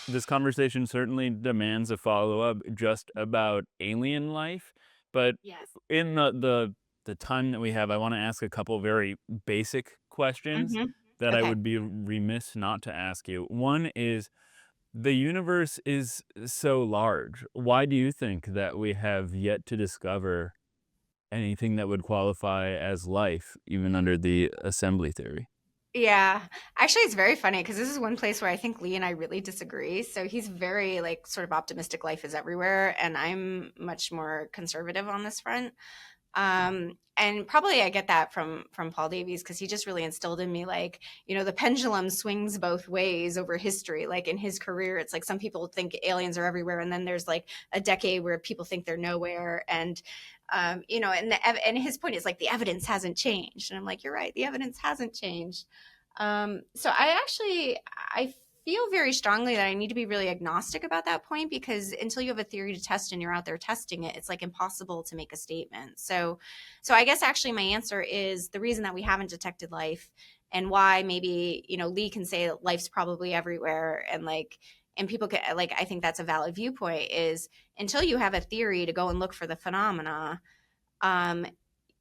this conversation certainly demands a follow-up just about alien life, but Yes. in the time that we have, I wanna ask a couple very basic questions Mhm. that I Okay. would be remiss not to ask you. One is, the universe is so large. Why do you think that we have yet to discover anything that would qualify as life, even under the assembly theory? Yeah. Actually, it's very funny because this is one place where I think Lee and I really disagree. So he's very like sort of optimistic life is everywhere, and I'm much more conservative on this front. And probably I get that from Paul Davies because he just really instilled in me like, the pendulum swings both ways over history. Like in his career, it's like some people think aliens are everywhere, and then there's like a decade where people think they're nowhere. And and his point is like the evidence hasn't changed, and I'm like, you're right, the evidence hasn't changed. So I feel very strongly that I need to be really agnostic about that point because until you have a theory to test and you're out there testing it, it's like impossible to make a statement. So I guess actually my answer is the reason that we haven't detected life and why maybe, Lee can say that life's probably everywhere and people can like I think that's a valid viewpoint is until you have a theory to go and look for the phenomena, um,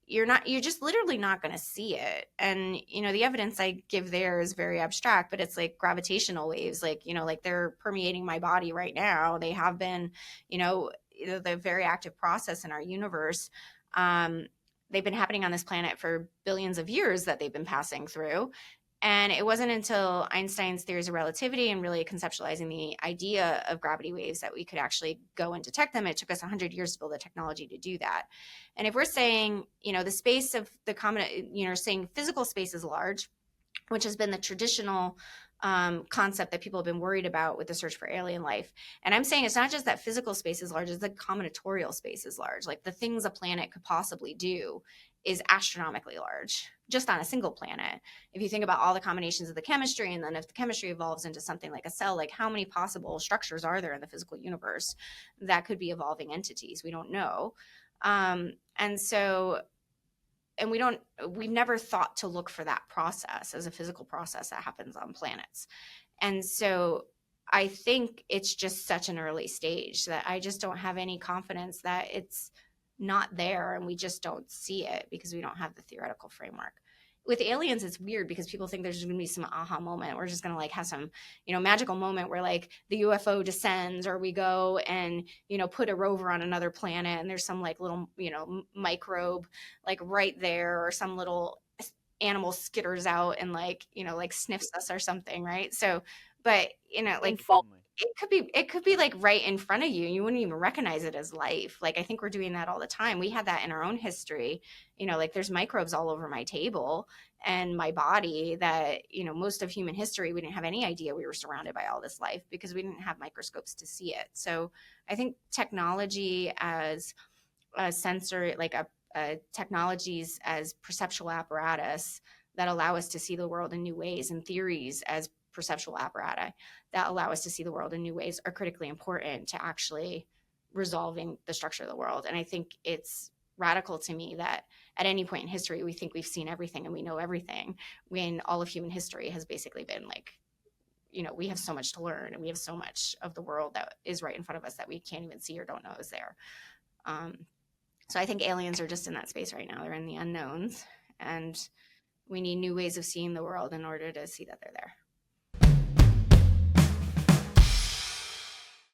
you're just literally not going to see it. And the evidence I give there is very abstract, but it's like gravitational waves, like like they're permeating my body right now. They have been, you know the very active process in our universe. They've been happening on this planet for billions of years that they've been passing through. And it wasn't until Einstein's theories of relativity and really conceptualizing the idea of gravity waves that we could actually go and detect them. It took us 100 years to build the technology to do that. And if we're saying, the space of the common, saying physical space is large, which has been the traditional concept that people have been worried about with the search for alien life. And I'm saying it's not just that physical space is large, it's the combinatorial space is large. Like the things a planet could possibly do is astronomically large just on a single planet. If you think about all the combinations of the chemistry, and then if the chemistry evolves into something like a cell, like how many possible structures are there in the physical universe that could be evolving entities? We don't know. And so and we never thought to look for that process as a physical process that happens on planets. And so I think it's just such an early stage that I just don't have any confidence that it's not there and we just don't see it because we don't have the theoretical framework. With aliens, it's weird because people think there's going to be some aha moment. We're just going to like have some, magical moment where like the UFO descends or we go and, put a rover on another planet and there's some like little, microbe like right there or some little animal skitters out and like, like sniffs us or something, right? So, but like If only. it could be like right in front of you. You wouldn't even recognize it as life. Like I think we're doing that all the time. We had that in our own history. Like there's microbes all over my table and my body that, most of human history we didn't have any idea we were surrounded by all this life because we didn't have microscopes to see it. So I think technology as a sensor, like technologies as perceptual apparatus that allow us to see the world in new ways, and theories as perceptual apparatus that allow us to see the world in new ways are critically important to actually resolving the structure of the world. And I think it's radical to me that at any point in history we think we've seen everything and we know everything when all of human history has basically been like, we have so much to learn and we have so much of the world that is right in front of us that we can't even see or don't know is there. um, so I think aliens are just in that space right now. They're in the unknowns, and we need new ways of seeing the world in order to see that they're there.